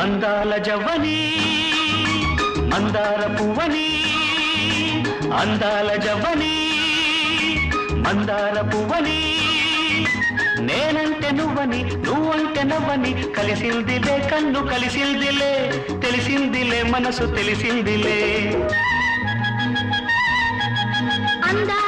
అందాల జవ్వని మందార పువ్వని అందాల జవ్వని మందార పువ్వని నేనంటే నువ్వని నువ్వంటే నవ్వని కలిసిందిలే కన్ను కలిసిందిలే తెలిసిందిలే మనసు తెలిసిందిలే అందా